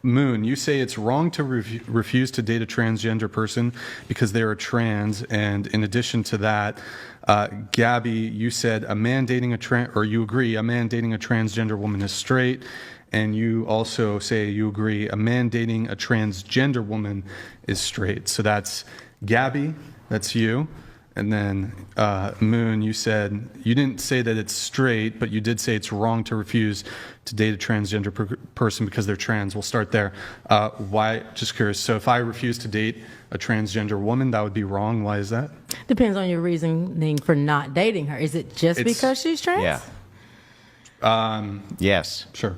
Moon, you say it's wrong to refuse to date a transgender person because they're a trans, and in addition to that, Gabby, you said a man dating you agree a man dating a transgender woman is straight, and you also say you agree a man dating a transgender woman is straight. So that's Gabby, that's you. And then Moon, you said you didn't say that it's straight, but you did say it's wrong to refuse to date a transgender person because they're trans. We'll start there. Why? Just curious. So if I refuse to date a transgender woman, that would be wrong. Why is that? Depends on your reasoning for not dating her. Is it just because she's trans? Yeah. Yes. Sure.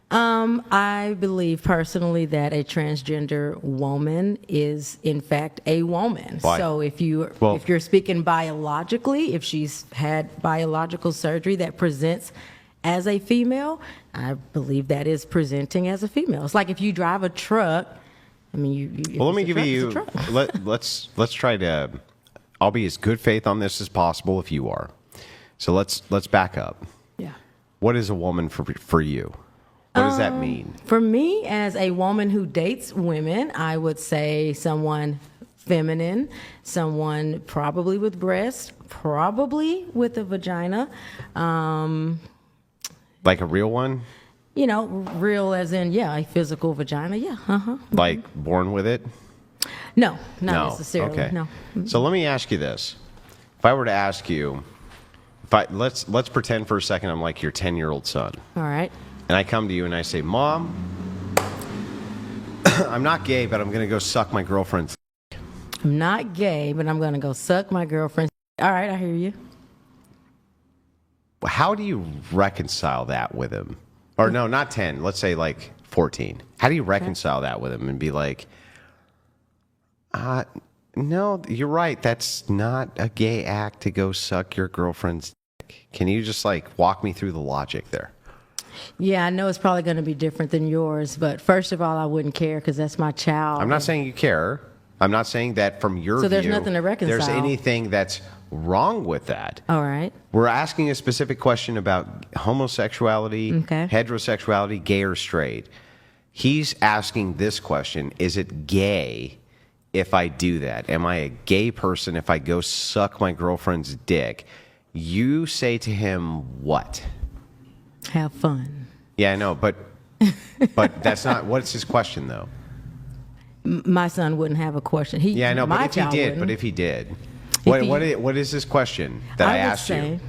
I believe personally that a transgender woman is in fact a woman. Why? So if you're speaking biologically, if she's had biological surgery that presents as a female, I believe that is presenting as a female. It's like if you drive a truck. I mean, well, let me give you. Let's try to. I'll be as good faith on this as possible if you are. So let's back up. Yeah. What is a woman for you? What does that mean? For me, as a woman who dates women, I would say someone feminine, someone probably with breasts, probably with a vagina. Like a real one? You know, real as in, a physical vagina, yeah. Uh-huh. Like born with it? No, not necessarily. Okay. No. So let me ask you this. If I were to ask you, let's pretend for a second I'm like your 10-year-old son. All right. And I come to you and I say, Mom, I'm not gay, but I'm going to go suck my girlfriend's. I'm not gay, but I'm going to go suck my girlfriend's. All right, I hear you. How do you reconcile that with him? Or no, not 10. Let's say like 14. How do you reconcile that with him and be like, no, you're right. That's not a gay act to go suck your girlfriend's dick. Can you just like walk me through the logic there? Yeah, I know it's probably going to be different than yours, but first of all, I wouldn't care because that's my child. I'm not saying you care. I'm not saying that from your view. So there's nothing to reconcile. There's anything that's wrong with that. All right. We're asking a specific question about homosexuality, heterosexuality, gay or straight. He's asking this question, is it gay if I do that? Am I a gay person if I go suck my girlfriend's dick? You say to him what? Have fun. Yeah, I know, but that's not. What's his question though? My son wouldn't have a question. Yeah, I know, but if he did, what is his question that I asked you?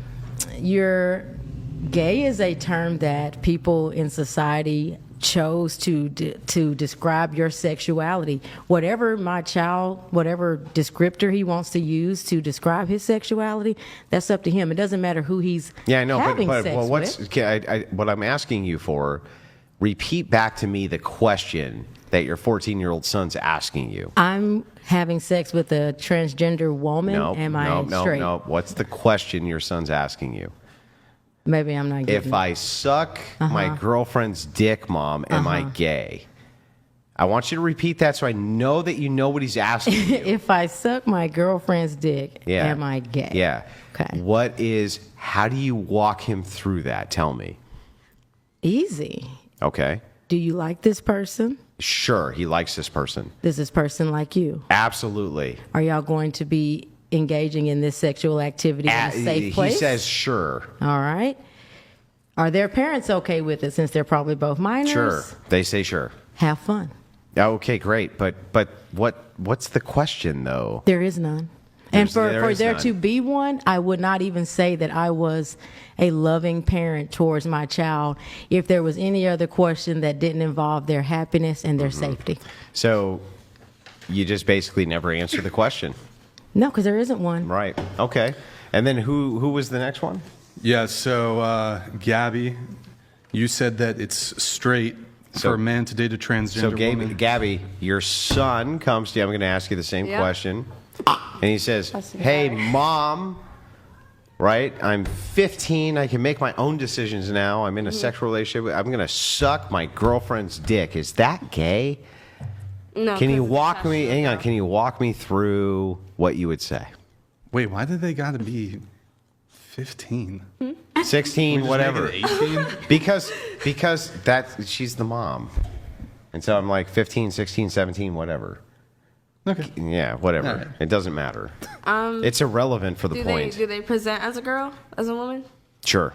Gay is a term that people in society chose to describe your sexuality. Whatever descriptor he wants to use to describe his sexuality, that's up to him. It doesn't matter who he's having sex with. What I'm asking you for, repeat back to me the question that your 14-year-old son's asking you. I'm having sex with a transgender woman. Am I straight? No. What's the question your son's asking you? Maybe I'm not getting If I suck my girlfriend's dick, Mom, am I gay? I want you to repeat that so I know that you know what he's asking you. If I suck my girlfriend's dick, am I gay? Yeah. Okay. How do you walk him through that? Tell me. Easy. Okay. Do you like this person? Sure, he likes this person. Does this person like you? Absolutely. Are y'all going to be engaging in this sexual activity in a safe place? He says sure. All right. Are their parents okay with it since they're probably both minors? Sure. They say sure. Have fun. Okay, great. But what's the question though? There is none. And for there to be one, I would not even say that I was a loving parent towards my child if there was any other question that didn't involve their happiness and their safety. So you just basically never answer the question. No, because there isn't one. Right. Okay. And then who was the next one? Yeah, so Gabby, you said that it's straight for a man to date a transgender woman. Gabby, your son comes to you. I'm going to ask you the same question. And he says, hey, Mom, right? I'm 15. I can make my own decisions now. I'm in a sexual relationship. I'm going to suck my girlfriend's dick. Is that gay? No. Can you walk me? Hang on. Can you walk me through what you would say? Wait, why did they got to be 15? 16, whatever. 18? Because she's the mom. And so I'm like 15, 16, 17, whatever. Okay. Yeah, whatever. All right. It doesn't matter. It's irrelevant for the point. Do they present as a girl, as a woman? Sure.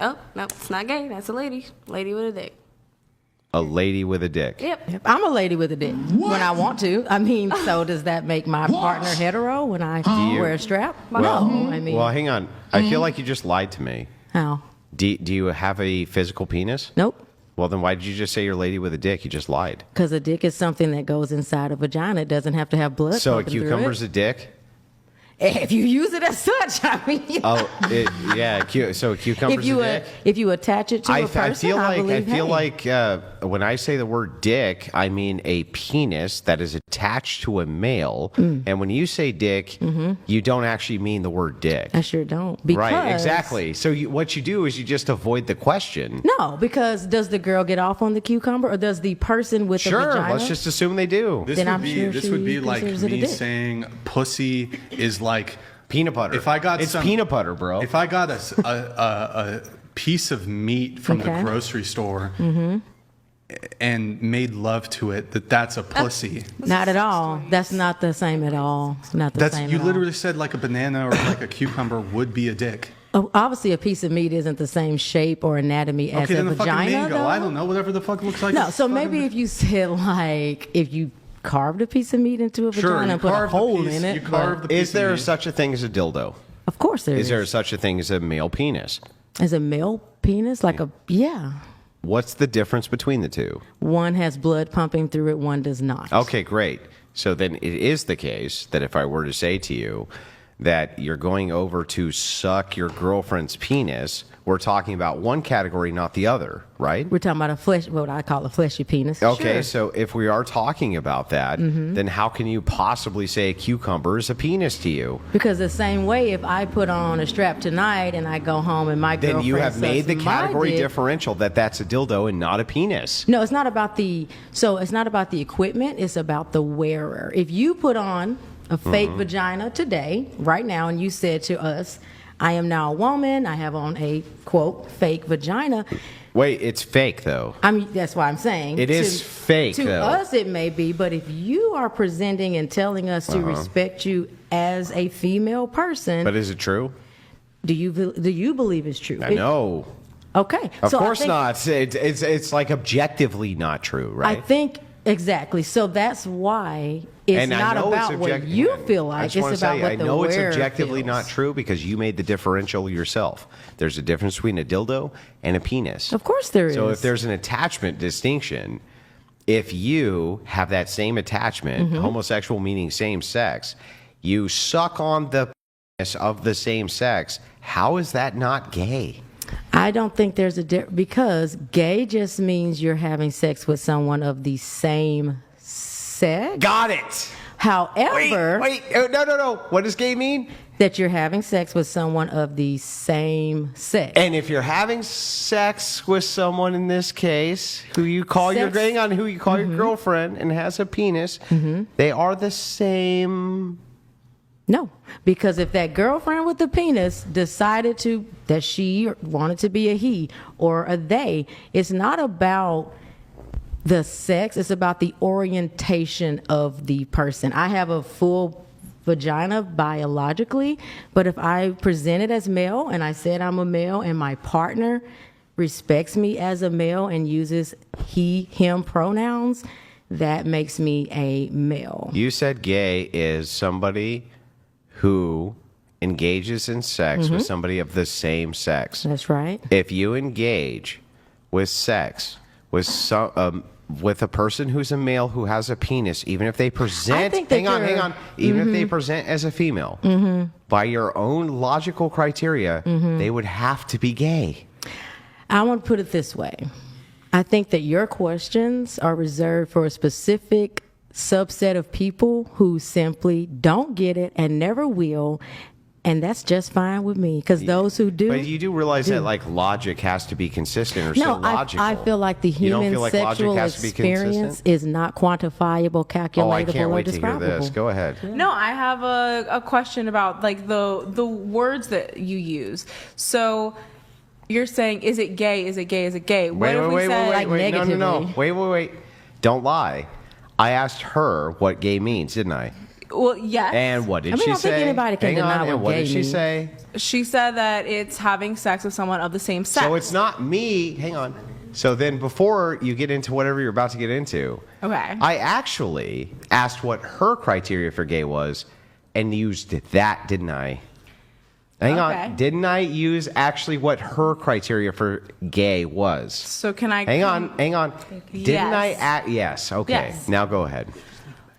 Oh, no, it's not gay. That's a lady. Lady with a dick. A lady with a dick. Yep. I'm a lady with a dick when I want to. I mean, so does that make my partner hetero when I wear a strap? Well, No, I mean, well, hang on. I feel like you just lied to me. how? Do you have a physical penis? Nope. Well, then why did you just say you're a lady with a dick? You just lied. Because a dick is something that goes inside a vagina. It doesn't have to have blood. So a pumping through cucumber's it. a dick? If you use it as such, I mean. Oh, so a cucumber's a dick? If you attach it to a person, I feel like when I say the word dick, I mean a penis that is attached to a male. And when you say dick, you don't actually mean the word dick. I sure don't. Because, Right, exactly. So what you do is you just avoid the question. No, because does the girl get off on the cucumber, or does the person with the Sure, vagina? let's just assume they do. This Then would I'm be sure this she would be like considers it a me dick. saying pussy is like Peanut butter. If I got it's some- peanut butter, bro. If I got a piece of meat from the Okay. grocery store and made love to it, that's a pussy. Not at all. That's not the same at all. Not the That's same. you at all. literally said like a banana or like a cucumber would be a dick. Oh, obviously, a piece of meat isn't the same shape or anatomy as Okay, a then the fucking vagina. mango. Though. I don't know, whatever the fuck looks like. No, a so fucking- maybe if you said like if you carved a piece of meat into a Sure, vagina you and put a carved the hole piece- in it. you carved but- the piece Is there of meat. such a thing as a dildo? Of course there Is there such a thing as a male penis? As a male penis, like a yeah. What's the difference between the two? One has blood pumping through it. One does not. Okay, great. So then it is the case that if I were to say to you that you're going over to suck your girlfriend's penis, we're talking about one category, not the other, right? We're talking about a flesh, what I call a fleshy penis. Okay, Sure. so if we are talking about that, then how can you possibly say a cucumber is a penis to you? Because the same way, if I put on a strap tonight and I go home and my Then girlfriend you have made the sucks my category dick- differential that's a dildo and not a penis. No, it's not about the. So it's not about the equipment. It's about the wearer. If you put on a fake vagina today, right now, and you said to us, "I am now a woman. I have on a quote fake vagina." Wait, it's fake though. That's why I'm saying It is fake, To though. us, it may be, but if you are presenting and telling us to respect you as a female person, But is it true? do you believe it's true? No. Okay. Of So I course think- not. It's like objectively not true, right? I think exactly. So that's why it's And I not know it's about what object- you I feel like. just It's wanna about say, what I the know it's wearer objectively feels. not true because you made the differential yourself. There's a difference between a dildo and a penis. Of course there So is. if there's an attachment distinction, if you have that same attachment, Mm-hmm. homosexual meaning same sex, you suck on the penis of the same sex, how is that not gay? I don't think there's a because gay just means you're having sex with someone of the same sex. Got it. However, Wait. No. What does gay mean? that you're having sex with someone of the same sex. And if you're having sex with someone in this case who you call your Sex- your girlfriend and has a penis, they are the same. No, because if that girlfriend with the penis decided that she wanted to be a he or a they, it's not about the sex, it's about the orientation of the person. I have a full vagina biologically, but if I present it as male and I said I'm a male and my partner respects me as a male and uses he, him pronouns, that makes me a male. You said gay is somebody who engages in sex with somebody of the same sex. That's right. If you engage with sex with with a person who's a male who has a penis, even if they present, think that hang on, even if they present as a female, by your own logical criteria, they would have to be gay. I want to put it this way. I think that your questions are reserved for a specific subset of people who simply don't get it and never will. And that's just fine with me, because those who do. But you do realize that like logic has to be consistent or No, so logical. I feel like the You don't human feel like logic sexual has to be experience consistent? is not quantifiable, calculatable, Oh, I can't or wait to hear describable. this. Go ahead. No, I have a question about like the words that you use. So you're saying, is it gay? Is it gay? Is it gay? What if we said Like wait. No. negatively. Wait. Don't lie. I asked her what gay means, didn't I? Well, yes. And what did I mean, she I don't say? think anybody can Hang deny on, what and what gay did she means. say? She said that it's having sex with someone of the same sex. So it's not me. Hang on. So then before you get into whatever you're about to get into, Okay. I actually asked what her criteria for gay was and used that, didn't I? Hang Okay. on. Didn't I use actually what her criteria for gay was? So can I... Hang on. Didn't I Yes. yes. Okay. Yes. Now go ahead.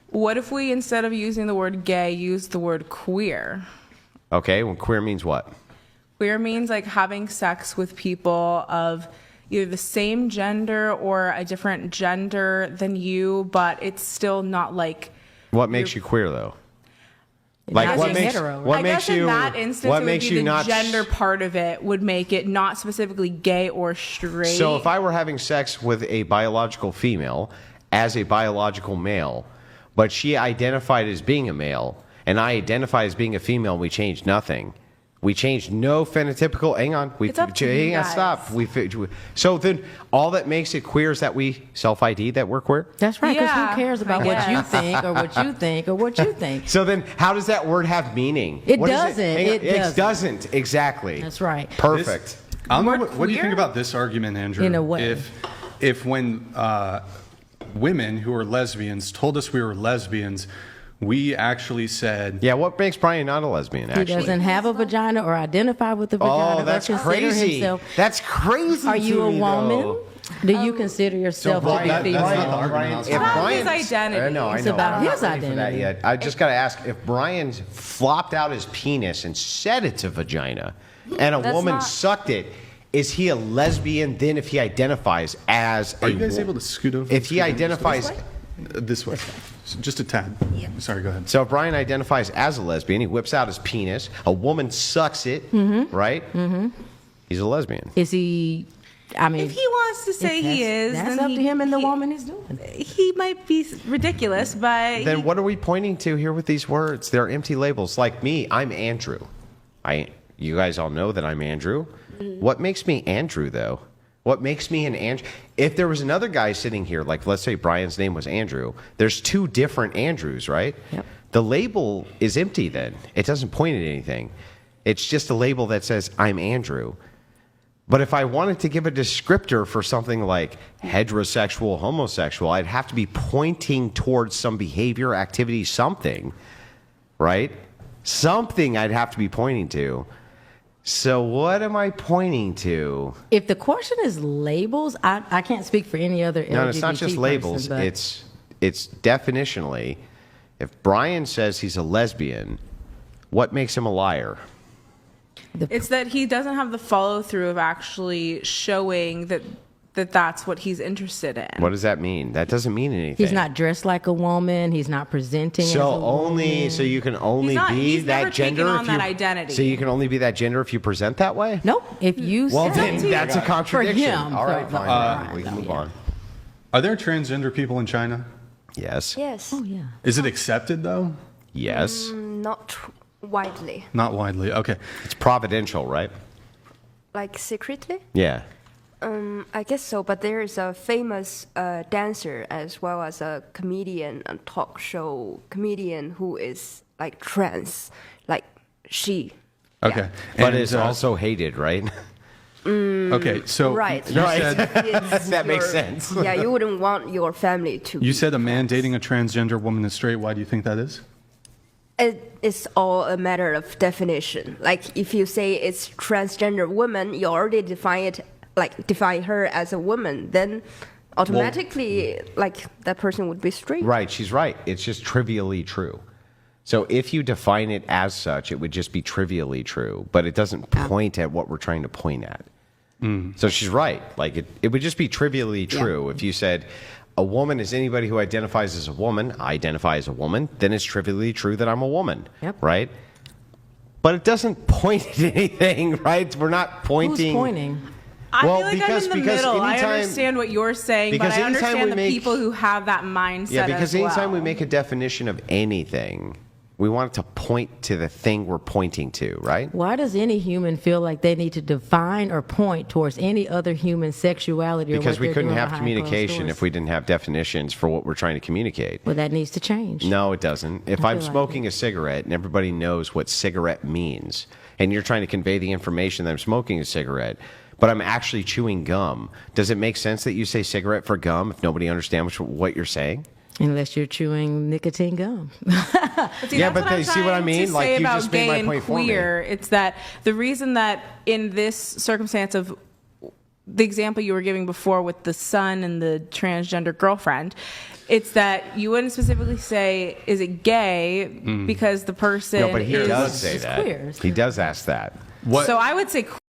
What if we, instead of using the word gay, use the word queer? Okay. Well, queer means what? Queer means like having sex with people of either the same gender or a different gender than you, but it's still not like... What makes you queer though? Not what being makes hetero, right? what I makes guess you in that instance, what it makes would be you the not gender part of it would make it not specifically gay or straight. So if I were having sex with a biological female as a biological male, but she identified as being a male and I identify as being a female, we changed nothing. We changed no phenotypical. Hang on. It's up to you hang on, guys. stop. So then all that makes it queer is that we self-ID that we're queer? That's right, because Yeah, who cares about I what you guess. think or what you think or what you think? So then how does that word have meaning? It What is doesn't. Hang on. It doesn't. Exactly. That's right. Perfect. I don't know Word what do you queer? think about this argument, Andrew? In a way. If when women who are lesbians told us we were lesbians, we actually said, Yeah, what makes Brian not a lesbian, He actually? doesn't have a vagina or identify with a vagina Oh, that's or consider crazy. himself. That's crazy. Are you to a me, woman? though. Do you consider yourself to be that- female? that's not the argument I was If It's about Brian's- his identity. I know. It's I'm about not his ready for that identity. yet. I just got to ask if Brian flopped out his penis and said it's a vagina, and a That's woman not- sucked it. Is he a lesbian then? If he identifies as are a you guys wo- able to scoot over? If he scoot over identifies, this way, just a tad. Sorry, go ahead. so if Brian identifies as a lesbian, he whips out his penis. A woman sucks it, right? Mm-hmm. He's a lesbian. Is he? I mean, If he wants to say he is, that's then up to him and the he- woman he's doing. He might be ridiculous, but Then what are we pointing to here with these words? They're empty labels. Like me, I'm Andrew. You guys all know that I'm Andrew. What makes me Andrew, though? What makes me an Andrew? If there was another guy sitting here, like let's say Brian's name was Andrew, there's two different Andrews, right? Yep. The label is empty then. It doesn't point at anything. It's just a label that says, I'm Andrew. But if I wanted to give a descriptor for something like heterosexual, homosexual, I'd have to be pointing towards some behavior, activity, something, right? Something I'd have to be pointing to. So what am I pointing to? If the question is labels, I can't speak for any other LGBT No, it's not just person, labels. but It's definitionally, if Brian says he's a lesbian, what makes him a liar? it's that he doesn't have the follow through of actually showing that that's what he's interested in. What does that mean? That doesn't mean anything. he's not dressed like a woman. He's not presenting as a woman. So you can only He's be never that taken gender on if that you identity. So you can only be that gender if you present that way. Nope. If you Well, say- then that's a contradiction. him, All right, for- fine. for- we can move yeah. on. Are there transgender people in China? Yes. Yes. Oh yeah. Is it accepted though? Yes. Not widely. Not widely. Okay. It's providential, right? Like secretly? Yeah. I guess so, but there is a famous dancer as well as a comedian, a talk show comedian who is like trans, like she. Okay. But And, it's also hated, right? okay. So Right. you said That makes sense. Yeah, you wouldn't want your family to. you said a man dating a transgender woman is straight. Why do you think that is? It's all a matter of definition. Like if you say it's transgender woman, you already define her as a woman, then automatically like that person would be straight. Right, she's right. It's just trivially true. So if you define it as such, it would just be trivially true, but it doesn't point at what we're trying to point at. So she's right. Like it would just be trivially true if you said a woman is anybody who identifies as a woman, I identify as a woman, then it's trivially true that I'm a woman. Yep. Right? But it doesn't point at anything, right? We're not pointing. Who's pointing? I Well, feel like because- I'm in the because middle. I anytime- understand what you're saying, but because I anytime understand we the make- people who have that mindset Yeah, because as well. anytime we make a definition of anything, We want it to point to the thing we're pointing to, right? Why does any human feel like they need to define or point towards any other human sexuality? Because or what we they're couldn't doing have behind communication closed if doors? we didn't have definitions for what we're trying to communicate. Well, that needs to change. No, it doesn't. If I I'm feel like smoking a cigarette and everybody knows what cigarette means, and you're trying to convey the information that I'm smoking a cigarette, but I'm actually chewing gum, does it make sense that you say cigarette for gum if nobody understands what you're saying? Unless you're chewing nicotine gum. Yeah, but you see what I mean? Like, you about just made gay my and point for me. queer, it's that the reason that in this circumstance of the example you were giving before with the son and the transgender girlfriend, it's that you wouldn't specifically say, is it gay, because the person No, but he is... does say that. queer. He does ask that. What, So I would say